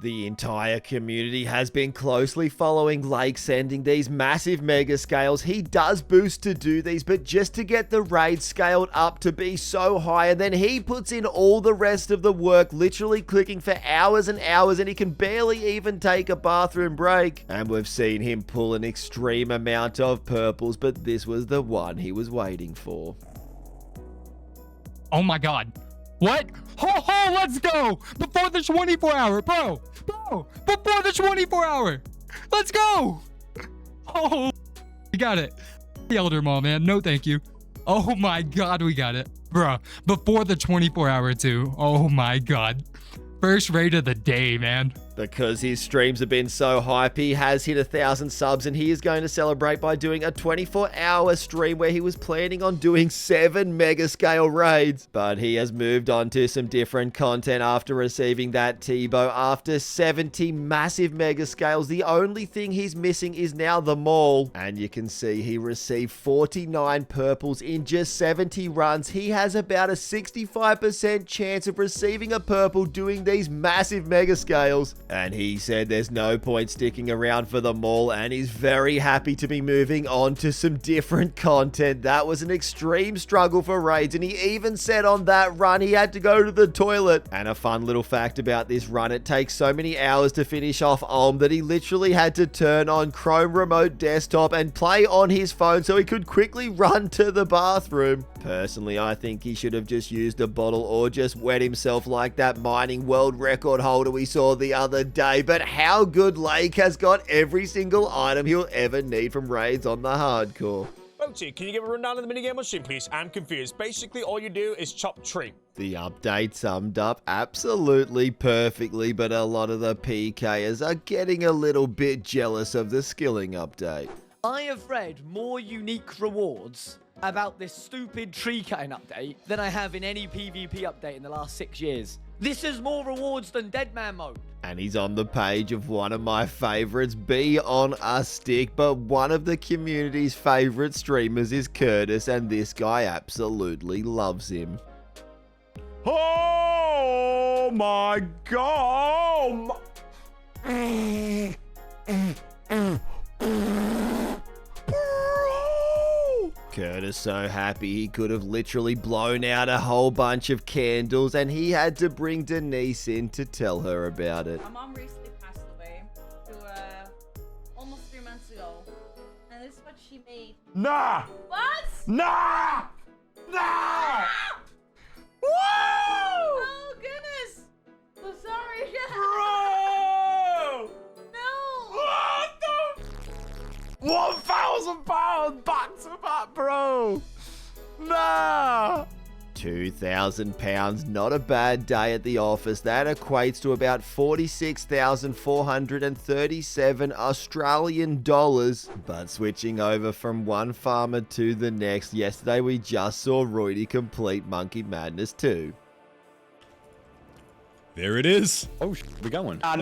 The entire community has been closely following Lake sending these massive mega scales. He does boost to do these, but just to get the raid scaled up to be so high, and then he puts in all the rest of the work, literally clicking for hours and hours, and he can barely even take a bathroom break. And we've seen him pull an extreme amount of purples, but this was the one he was waiting for. Oh my god. What? Ho ho, let's go! Before the 24 hour, bro! Bro! Before the 24 hour! Let's go! Oh, we got it. The Elder Mall, man. No thank you. Oh my god, we got it. Bruh, before the 24 hour too. Oh my god. First raid of the day, man. Because his streams have been so hype, he has hit 1,000 subs, and he is going to celebrate by doing a 24-hour stream where he was planning on doing 7 mega scale raids. But he has moved on to some different content after receiving that T-bow. After 70 massive mega scales, the only thing he's missing is now the mall. And you can see he received 49 purples in just 70 runs. He has about a 65% chance of receiving a purple doing these massive mega scales. And he said there's no point sticking around for the mall, and he's very happy to be moving on to some different content. That was an extreme struggle for raids, and he even said on that run he had to go to the toilet. And a fun little fact about this run, it takes so many hours to finish off that he literally had to turn on Chrome Remote Desktop and play on his phone so he could quickly run to the bathroom. Personally, I think he should have just used a bottle or just wet himself like that mining world record holder we saw the other day. But how good Lake has got every single item he'll ever need from raids on the hardcore. Broedy, can you give a rundown of the minigame on stream, please? I'm confused. Basically, all you do is chop tree. The update summed up absolutely perfectly, but a lot of the PKers are getting a little bit jealous of the skilling update. I have read more unique rewards about this stupid tree cutting update than I have in any PvP update in the last 6 years. This is more rewards than Dead Man mode. And he's on the page of one of my favorites, Be On A Stick, but one of the community's favorite streamers is Curtis, and this guy absolutely loves him. Oh my god! Curtis so happy he could have literally blown out a whole bunch of candles, and he had to bring Denise in to tell her about it. My mom recently passed away almost 3 months ago, and this is what she made. Nah! What? Nah! Nah! Woo! Oh goodness! I'm sorry. Bro! No! What the? 1,000 pounds back to back, bro! Nah! 2,000 pounds, not a bad day at the office. That equates to about 46,437 Australian dollars. But switching over from one farmer to the next, yesterday we just saw Roidie complete Monkey Madness 2. There it is. Oh, we got one. Nah.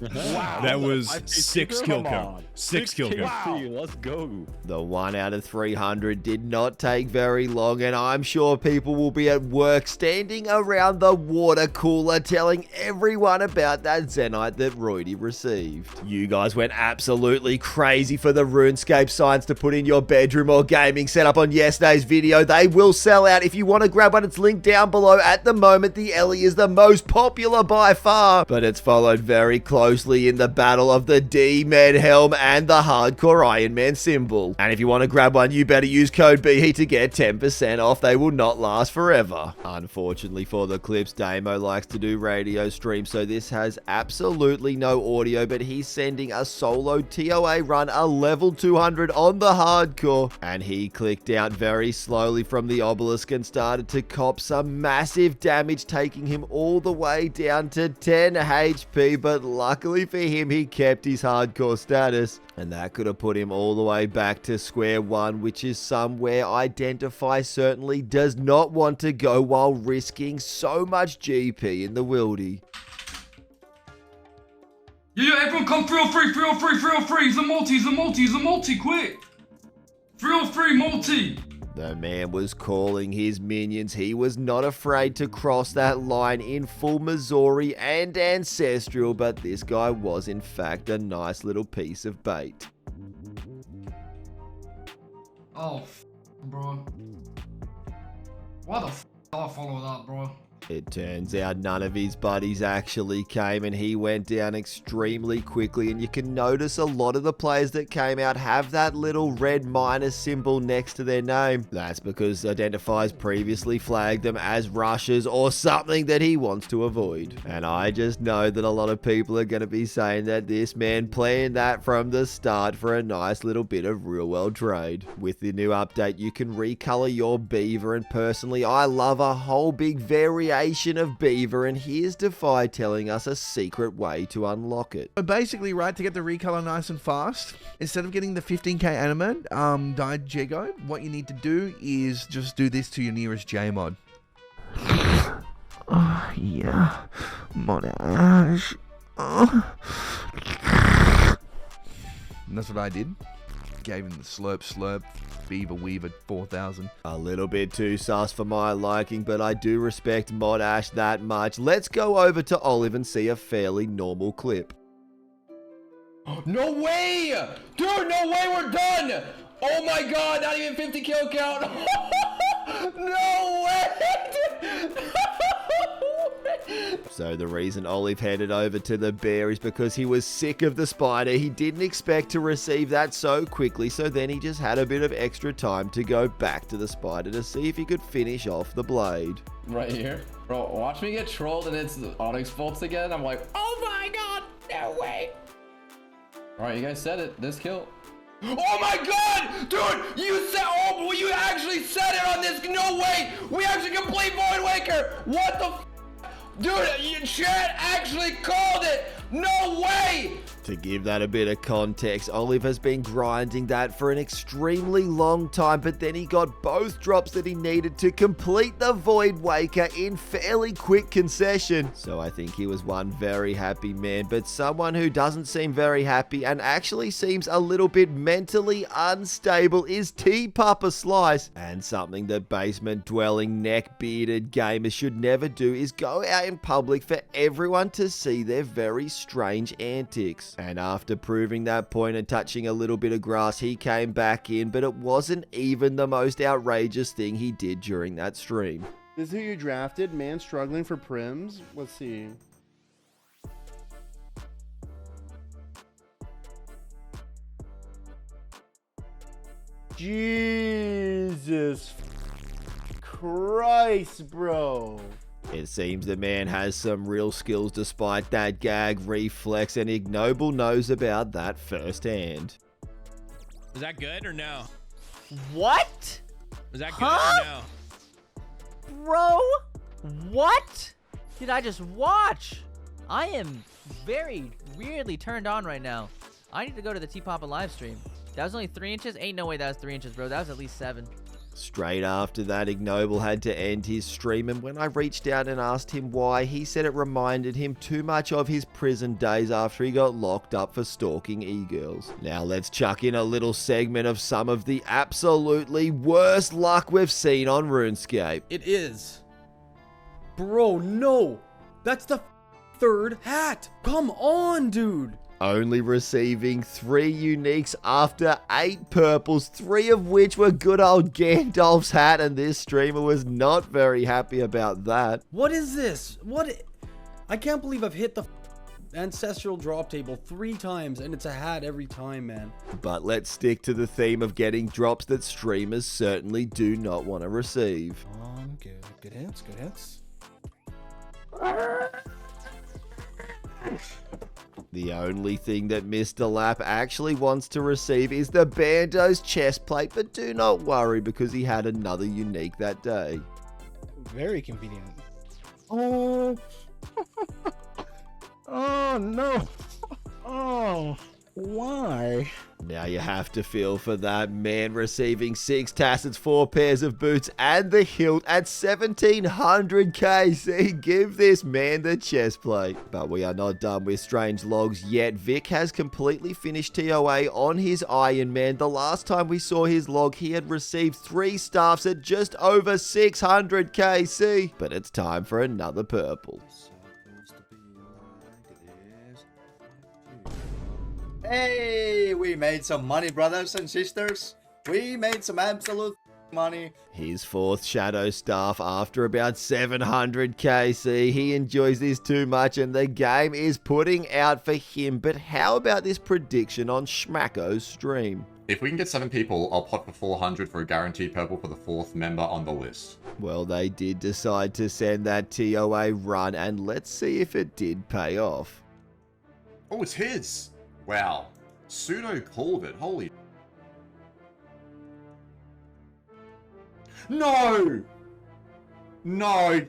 Wow. That was 6 kill count. 6 kill count. Wow. Let's go. The 1 out of 300 did not take very long, and I'm sure people will be at work standing around the water cooler telling everyone about that Zenite that Broedy received. You guys went absolutely crazy for the RuneScape signs to put in your bedroom or gaming setup on yesterday's video. They will sell out. If you want to grab one, it's linked down below. At the moment, the Ellie is the most popular by far, but it's followed very closely in the battle of the D-Med helm and the hardcore Iron Man symbol. And if you want to grab one, you better use code BE to get 10% off. They will not last forever. Unfortunately for the clips, Damo likes to do radio streams, so this has absolutely no audio, but he's sending a solo TOA run, a level 200 on the hardcore, and he clicked out very slowly from the obelisk and started to cop some massive damage, taking him all the way down to 10 HP, but luckily for him, he kept his hardcore status. And that could have put him all the way back to square one, which is somewhere Identify certainly does not want to go while risking so much GP in the wildy. Yeah, everyone come 303, 303, 303. The multi, quick. 303 multi. The man was calling his minions. He was not afraid to cross that line in full Missouri and ancestral, but this guy was in fact a nice little piece of bait. Oh, bro. Why the did I follow that, bro? It turns out none of his buddies actually came, and he went down extremely quickly, and you can notice a lot of the players that came out have that little red minus symbol next to their name. That's because Identify's previously flagged them as rushers or something that he wants to avoid. And I just know that a lot of people are going to be saying that this man planned that from the start for a nice little bit of real world trade. With the new update, you can recolor your beaver, and personally I love a whole big variation of beaver, and here's defyj telling us a secret way to unlock it. So basically, right, to get the recolor nice and fast, instead of getting the 15k animate dyed Jego, what you need to do is just do this to your nearest Jmod. Oh yeah, montage. And that's what I did. Gave him the slurp, beaver weaver 4000. A little bit too sus for my liking, but I do respect Mod Ash that much. Let's go over to Olive and see a fairly normal clip. No way! Dude, no way, we're done! Oh my god, not even 50 kill count! No way! So the reason Olive headed over to the bear is because he was sick of the spider. He didn't expect to receive that so quickly, so then he just had a bit of extra time to go back to the spider to see if he could finish off the blade. Right here. Bro, watch me get trolled and it's Onyx bolts again. I'm like, oh my god, no way! Alright, you guys said it. This kill. Oh my god! Dude, you said, oh, you actually said it on this. No way! We actually complete Void Waker! What the f? Dude, chat actually called it! No way! To give that a bit of context, Olive has been grinding that for an extremely long time, but then he got both drops that he needed to complete the Void Waker in fairly quick concession. So I think he was one very happy man, but someone who doesn't seem very happy and actually seems a little bit mentally unstable is tpapaslice. And something that basement-dwelling, neck-bearded gamers should never do is go out in public for everyone to see their very strange antics. And after proving that point and touching a little bit of grass, he came back in, but it wasn't even the most outrageous thing he did during that stream. This is who you drafted? Man struggling for prims? Let's see. Jesus Christ, bro. It seems the man has some real skills despite that gag reflex, and Ignoble knows about that firsthand. Was that good or no? What? Was that good or no? Bro, what did I just watch? I am very weirdly turned on right now. I need to go to the T-Papa live stream. That was only 3 inches? Ain't no way that was 3 inches, bro. That was at least 7. Straight after that, Ignoble had to end his stream, and when I reached out and asked him why, he said it reminded him too much of his prison days after he got locked up for stalking e-girls. Now let's chuck in a little segment of some of the absolutely worst luck we've seen on RuneScape. It is. Bro, no. That's the third hat. Come on, dude. Only receiving 3 uniques after 8 purples, 3 of which were good old Gandalf's hat, and this streamer was not very happy about that. What is this? I can't believe I've hit the ancestral drop table 3 times and it's a hat every time, man. But let's stick to the theme of getting drops that streamers certainly do not want to receive. Good hits, good hits. The only thing that Mr. Lapp actually wants to receive is the Bando's chest plate, but do not worry because he had another unique that day. Very convenient. Oh. Oh, no. Oh, why? Now you have to feel for that man receiving 6 tassets, 4 pairs of boots, and the hilt at 1700 KC. Give this man the chest plate. But we are not done with strange logs yet. Vic has completely finished TOA on his Iron Man. The last time we saw his log, he had received 3 staffs at just over 600 KC. But it's time for another purple. Hey, we made some money, brothers and sisters. We made some absolute money. His 4th shadow staff after about 700 KC. He enjoys this too much and the game is putting out for him. But how about this prediction on Shmakoh's stream? If we can get 7 people, I'll pot for 400 for a guaranteed purple for the 4th member on the list. Well, they did decide to send that TOA run and let's see if it did pay off. Oh, it's his! Wow. Pseudo called it. Holy... No! No!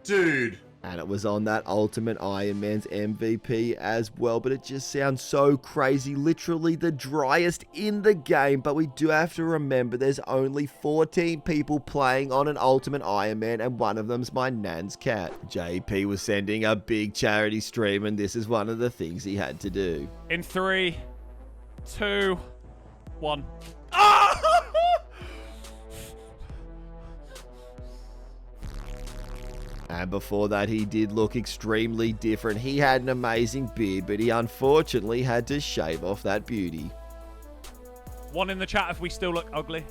Dude. And it was on that Ultimate Iron Man's MVP as well, but it just sounds so crazy. Literally the driest in the game, but we do have to remember there's only 14 people playing on an Ultimate Iron Man, and one of them's my nan's cat. JP was sending a big charity stream, and this is one of the things he had to do. In 3, 2, 1. And before that, he did look extremely different. He had an amazing beard, but he unfortunately had to shave off that beauty. 1 in the chat if we still look ugly.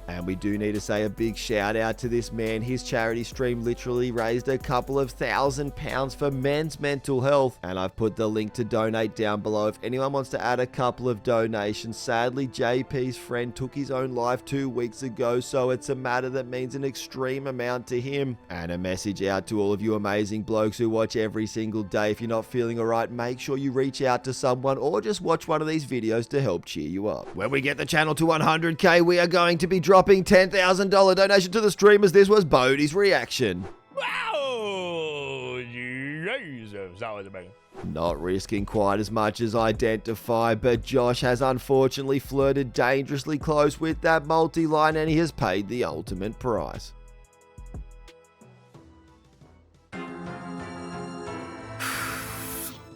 And we do need to say a big shout out to this man. His charity stream literally raised a couple of £1,000 for men's mental health. And I've put the link to donate down below if anyone wants to add a couple of donations. Sadly, JP's friend took his own life 2 weeks ago, so it's a matter that means an extreme amount to him. And a message out to all of you amazing blokes who watch every single day. If you're not feeling alright, make sure you reach out to someone or just watch one of these videos to help cheer you up. When we get the channel to 100k, we are going to be dropping $10,000 donation to the streamers. This was Bodie's reaction. Wow! Jesus, that was amazing. Not risking quite as much as Identify, but Josh has unfortunately flirted dangerously close with that multi-line and he has paid the ultimate price.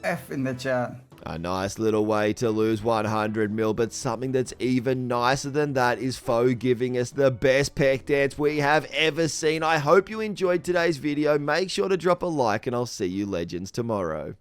F in the chat. A nice little way to lose 100 mil, but something that's even nicer than that is Faux giving us the best peck dance we have ever seen. I hope you enjoyed today's video. Make sure to drop a like and I'll see you legends tomorrow.